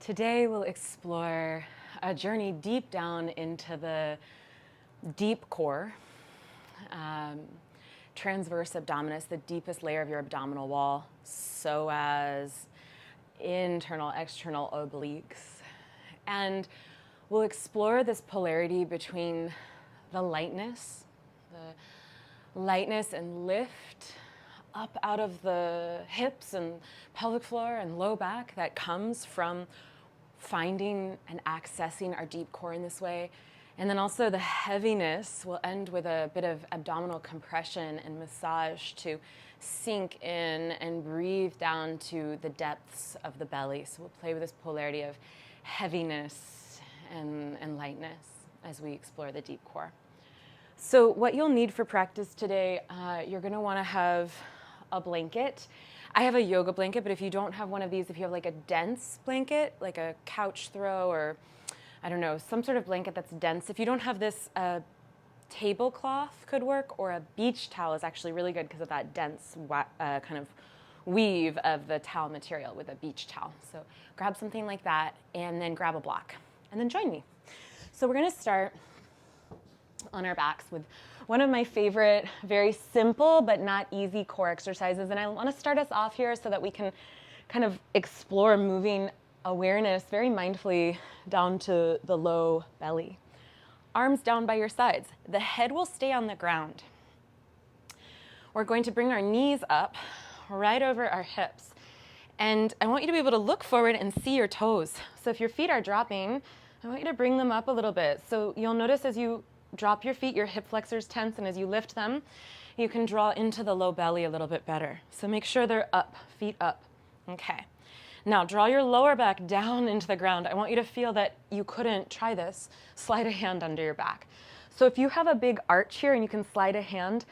Today we'll explore a journey deep down into the deep core, transverse abdominis, the deepest layer of your abdominal wall, psoas, internal, external obliques. And we'll explore this polarity between the lightness and lift up out of the hips and pelvic floor and low back that comes from finding and accessing our deep core in this way. And then also the heaviness will end with a bit of abdominal compression and massage to sink in and breathe down to the depths of the belly. So we'll play with this polarity of heaviness and lightness as we explore the deep core. So what you'll need for practice today, you're gonna wanna have a blanket. I have a yoga blanket, but if you don't have one of these, if you have like a dense blanket, like a couch throw or I don't know, some sort of blanket that's dense. If you don't have this, a tablecloth could work, or a beach towel is actually really good because of that dense kind of weave of the towel material with a beach towel. So grab something like that and then grab a block and then join me. So we're gonna start on our backs with one of my favorite, very simple but not easy core exercises. And I want to start us off here so that we can kind of explore moving awareness very mindfully down to the low belly. Arms down by your sides. The head will stay on the ground. We're going to bring our knees up right over our hips. And I want you to be able to look forward and see your toes. So if your feet are dropping, I want you to bring them up a little bit. So you'll notice as you drop your feet, your hip flexors tense, and as you lift them, you can draw into the low belly a little bit better. So make sure they're up, feet up. Okay. Now draw your lower back down into the ground. I want you to feel that you couldn't try this. Slide a hand under your back. So if you have a big arch here and you can slide a hand,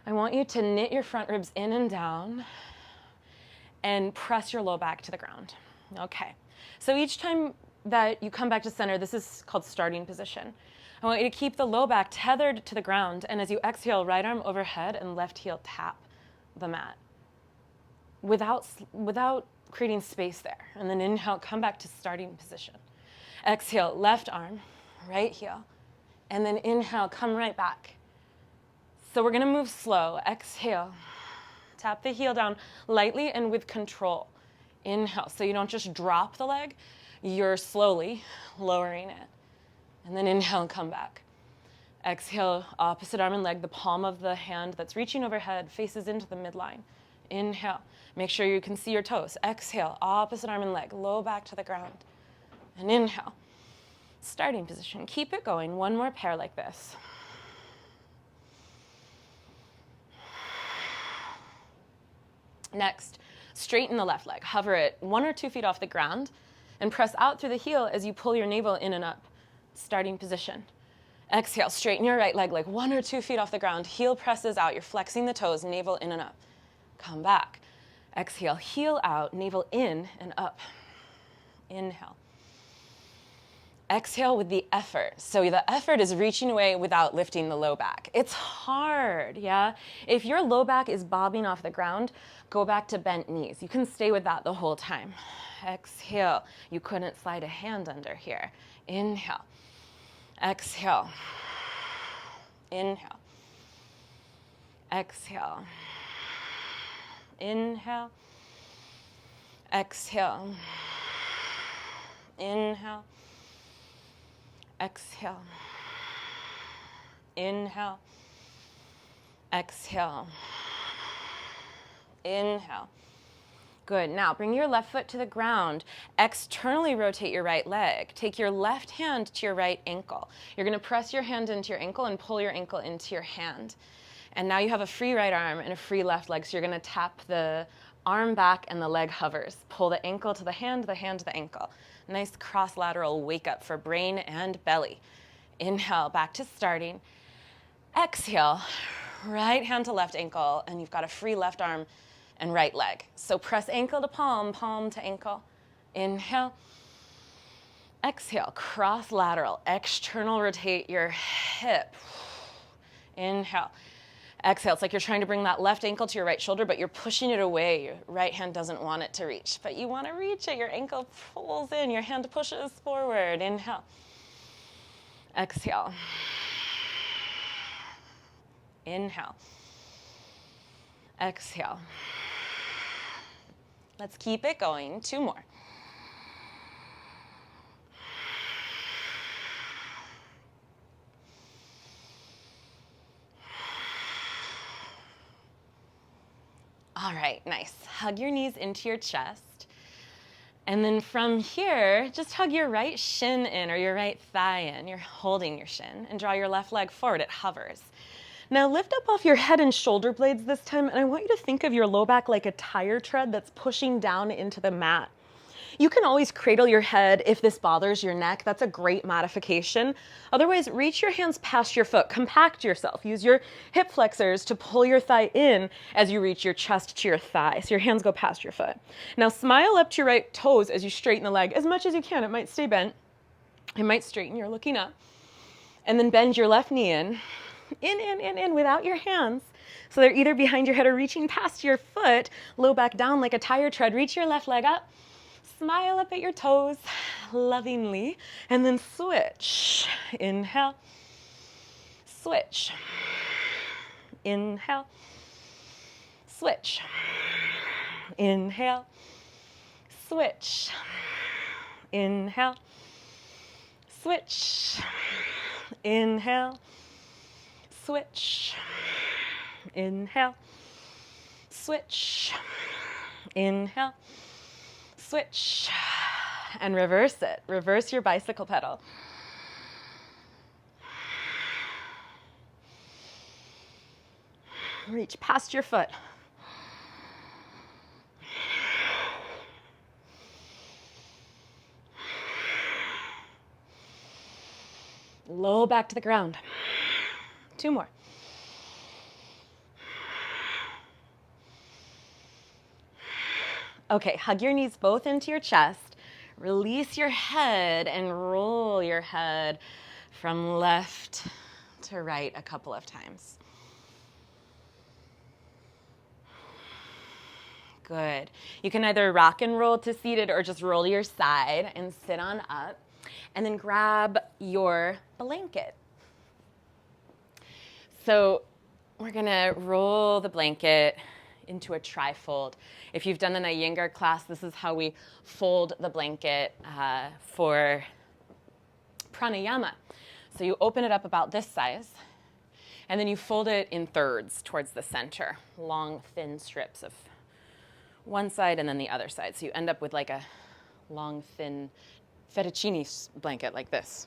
I want you to knit your front ribs in and down and press your low back to the ground. Okay. So each time that you come back to center, this is called starting position. I want you to keep the low back tethered to the ground, and as you exhale, right arm overhead and left heel tap the mat without creating space there. And then inhale, come back to starting position. Exhale, left arm, right heel, and then inhale, come right back. So we're gonna move slow. Exhale, tap the heel down lightly and with control. Inhale, so you don't just drop the leg, you're slowly lowering it. And then inhale and come back. Exhale, opposite arm and leg, the palm of the hand that's reaching overhead faces into the midline. Inhale, make sure you can see your toes. Exhale, opposite arm and leg, low back to the ground. And inhale, starting position. Keep it going, one more pair like this. Next, straighten the left leg. Hover it 1 or 2 feet off the ground and press out through the heel as you pull your navel in and up. Starting position. Exhale, straighten your right leg like 1 or 2 feet off the ground. Heel presses out. You're flexing the toes, navel in and up. Come back. Exhale, heel out, navel in and up. Inhale. Exhale with the effort. So the effort is reaching away without lifting the low back. It's hard, yeah? If your low back is bobbing off the ground, go back to bent knees. You can stay with that the whole time. Exhale. You couldn't slide a hand under here. Inhale. Exhale. Inhale. Exhale. Inhale. Exhale. Inhale. Exhale. Inhale. Exhale. Inhale. Good. Now bring your left foot to the ground. Externally rotate your right leg. Take your left hand to your right ankle. You're going to press your hand into your ankle and pull your ankle into your hand. And now you have a free right arm and a free left leg. So you're going to tap the arm back and the leg hovers. Pull the ankle to the hand to the ankle. Nice cross-lateral wake up for brain and belly. Inhale, back to starting. Exhale, right hand to left ankle, and you've got a free left arm and right leg. So press ankle to palm, palm to ankle. Inhale. Exhale, cross lateral, external rotate your hip. Inhale. Exhale. It's like you're trying to bring that left ankle to your right shoulder, but you're pushing it away. Your right hand doesn't want it to reach, but you want to reach it. Your ankle pulls in. Your hand pushes forward. Inhale. Exhale. Inhale. Exhale. Let's keep it going. 2 more. All right, nice. Hug your knees into your chest. And then from here, just hug your right shin in or your right thigh in. You're holding your shin and draw your left leg forward. It hovers. Now lift up off your head and shoulder blades this time, and I want you to think of your low back like a tire tread that's pushing down into the mat. You can always cradle your head if this bothers your neck. That's a great modification. Otherwise, reach your hands past your foot. Compact yourself. Use your hip flexors to pull your thigh in as you reach your chest to your thigh. So your hands go past your foot. Now smile up to your right toes as you straighten the leg as much as you can. It might stay bent. It might straighten. You're looking up. And then bend your left knee in. In, without your hands. So they're either behind your head or reaching past your foot. Low back down like a tire tread. Reach your left leg up. Smile up at your toes lovingly, and then switch. Inhale, switch. Inhale, switch. Inhale, switch. Inhale, switch. Inhale, switch. Inhale, switch. Inhale, switch, and reverse it. Reverse your bicycle pedal. Reach past your foot. Low back to the ground. 2 more. Okay, hug your knees both into your chest. Release your head and roll your head from left to right a couple of times. Good. You can either rock and roll to seated or just roll to your side and sit on up. And then grab your blanket. So we're gonna roll the blanket into a trifold. If you've done an Iyengar class, this is how we fold the blanket for pranayama. So you open it up about this size, and then you fold it in thirds towards the center, long, thin strips of one side and then the other side. So you end up with like a long, thin fettuccine blanket like this.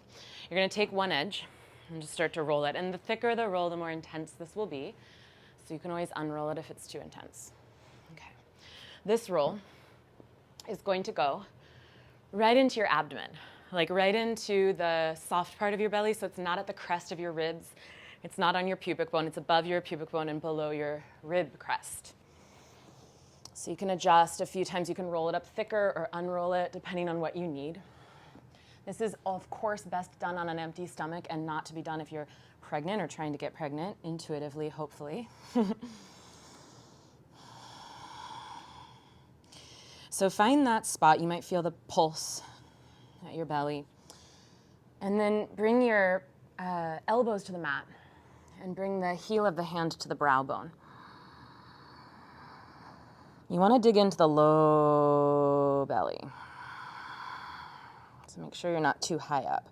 You're gonna take one edge and just start to roll it. And the thicker the roll, the more intense this will be. So you can always unroll it if it's too intense. Okay. This roll is going to go right into your abdomen, like right into the soft part of your belly, so it's not at the crest of your ribs. It's not on your pubic bone. It's above your pubic bone and below your rib crest. So you can adjust a few times. You can roll it up thicker or unroll it, depending on what you need. This is, of course, best done on an empty stomach and not to be done if you're pregnant or trying to get pregnant, intuitively, hopefully. So find that spot. You might feel the pulse at your belly. And then bring your elbows to the mat and bring the heel of the hand to the brow bone. You want to dig into the low belly. So make sure you're not too high up.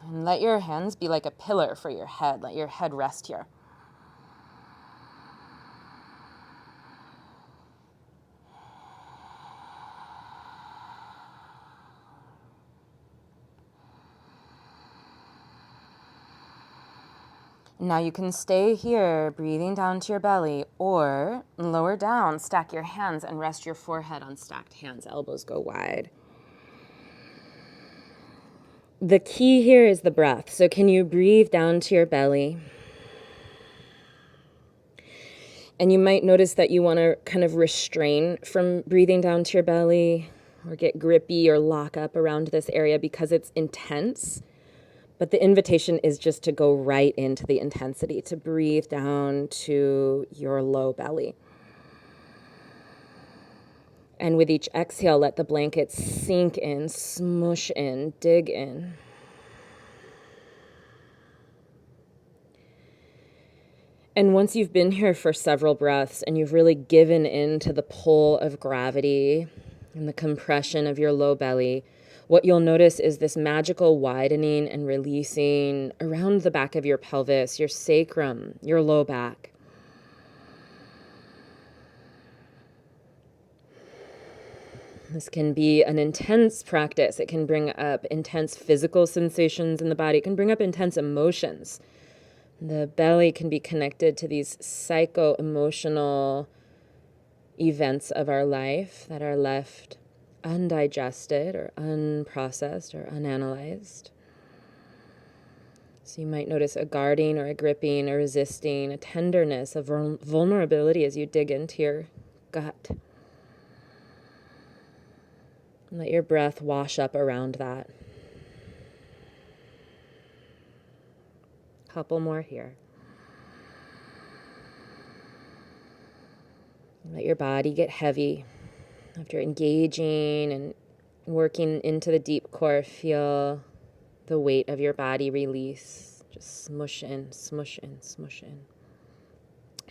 And let your hands be like a pillar for your head. Let your head rest here. Now you can stay here, breathing down to your belly, or lower down, stack your hands and rest your forehead on stacked hands. Elbows go wide. The key here is the breath. So can you breathe down to your belly? And you might notice that you want to kind of restrain from breathing down to your belly or get grippy or lock up around this area because it's intense. But the invitation is just to go right into the intensity, to breathe down to your low belly. And with each exhale, let the blanket sink in, smush in, dig in. And once you've been here for several breaths and you've really given in to the pull of gravity and the compression of your low belly, what you'll notice is this magical widening and releasing around the back of your pelvis, your sacrum, your low back. This can be an intense practice. It can bring up intense physical sensations in the body. It can bring up intense emotions. The belly can be connected to these psycho-emotional events of our life that are left undigested or unprocessed or unanalyzed. So you might notice a guarding or a gripping, a resisting, a tenderness, a vulnerability as you dig into your gut. And let your breath wash up around that. Couple more here. Let your body get heavy. After engaging and working into the deep core, feel the weight of your body release. Just smush in, smush in, smush in.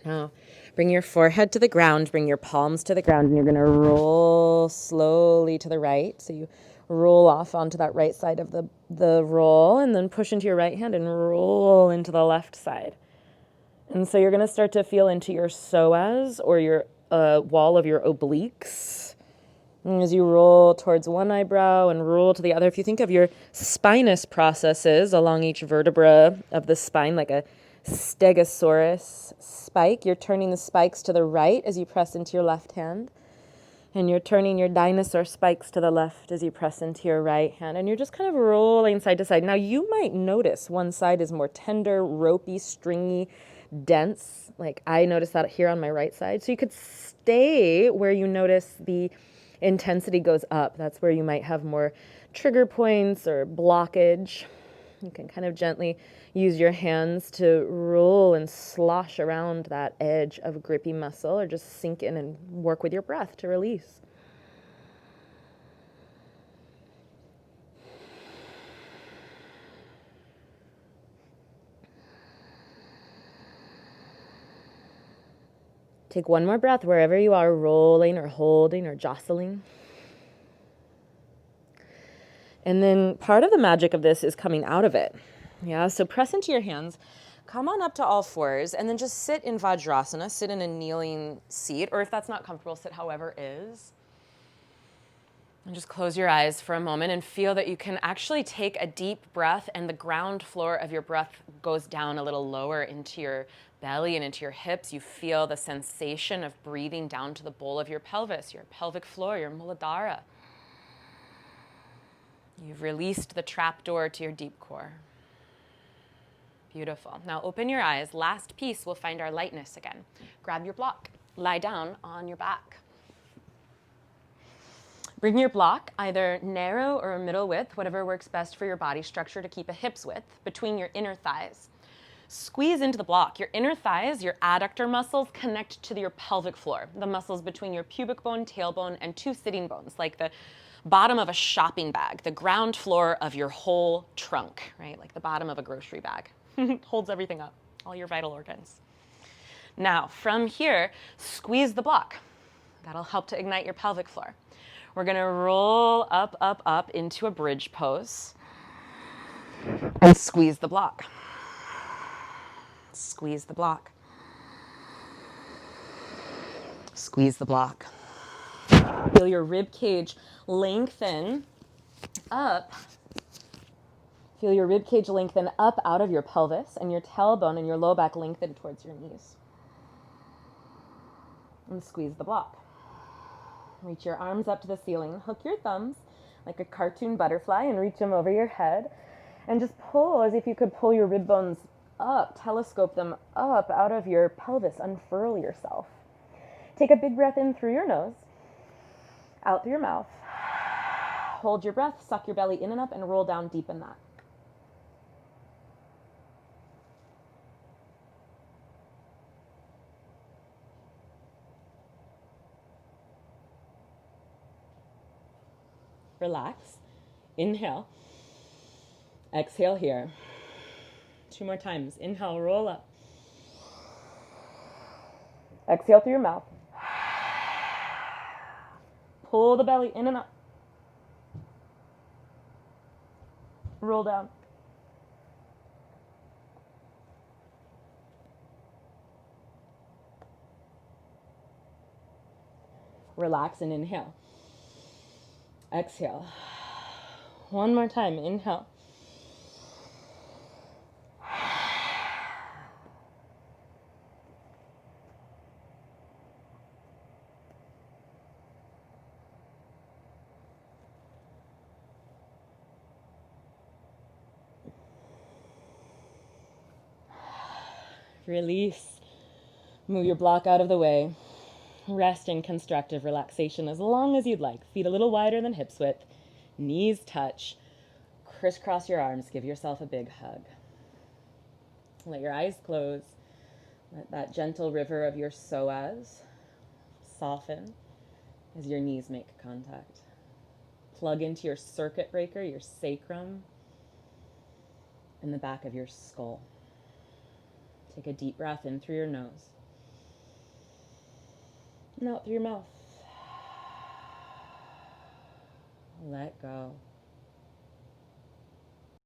Now, bring your forehead to the ground, bring your palms to the ground, and you're going to roll slowly to the right. So you roll off onto that right side of the roll, and then push into your right hand and roll into the left side. And so you're going to start to feel into your psoas or your wall of your obliques. And as you roll towards one eyebrow and roll to the other, if you think of your spinous processes along each vertebra of the spine like a stegosaurus spike, you're turning the spikes to the right as you press into your left hand. And you're turning your dinosaur spikes to the left as you press into your right hand. And you're just kind of rolling side to side. Now, you might notice one side is more tender, ropey, stringy, dense. Like I notice that here on my right side. So you could stay where you notice the intensity goes up. That's where you might have more trigger points or blockage. You can kind of gently use your hands to roll and slosh around that edge of grippy muscle, or just sink in and work with your breath to release. Take one more breath wherever you are, rolling or holding or jostling. And then part of the magic of this is coming out of it. Yeah, so press into your hands, come on up to all fours, and then just sit in Vajrasana, sit in a kneeling seat, or if that's not comfortable, sit however is. And just close your eyes for a moment and feel that you can actually take a deep breath and the ground floor of your breath goes down a little lower into your belly and into your hips. You feel the sensation of breathing down to the bowl of your pelvis, your pelvic floor, your Muladhara. You've released the trapdoor to your deep core. Beautiful. Now open your eyes. Last piece, we'll find our lightness again. Grab your block. Lie down on your back. Bring your block either narrow or middle width, whatever works best for your body structure, to keep a hip's width between your inner thighs. Squeeze into the block. Your inner thighs, your adductor muscles, connect to your pelvic floor, the muscles between your pubic bone, tailbone, and two sitting bones, like the bottom of a shopping bag, the ground floor of your whole trunk, right? Like the bottom of a grocery bag. Holds everything up, all your vital organs. Now, from here, squeeze the block. That'll help to ignite your pelvic floor. We're gonna roll up, up, up into a bridge pose and squeeze the block. Squeeze the block. Squeeze the block. Feel your rib cage lengthen up. Feel your rib cage lengthen up out of your pelvis, and your tailbone and your low back lengthen towards your knees. And squeeze the block. Reach your arms up to the ceiling. Hook your thumbs like a cartoon butterfly and reach them over your head. And just pull as if you could pull your rib bones up, telescope them up out of your pelvis. Unfurl yourself. Take a big breath in through your nose, out through your mouth. Hold your breath, suck your belly in and up, and roll down, deepen that. relax. Inhale. Exhale here. 2 more times. Inhale, roll up. Exhale through your mouth. Pull the belly in and up. Roll down. Relax and inhale. Exhale. One more time. Inhale. Release. Move your block out of the way. Rest in constructive relaxation as long as you'd like. Feet a little wider than hips width. Knees touch. Crisscross your arms. Give yourself a big hug. Let your eyes close. Let that gentle river of your psoas soften as your knees make contact. Plug into your circuit breaker, your sacrum, and the back of your skull. Take a deep breath in through your nose and out through your mouth. Let go.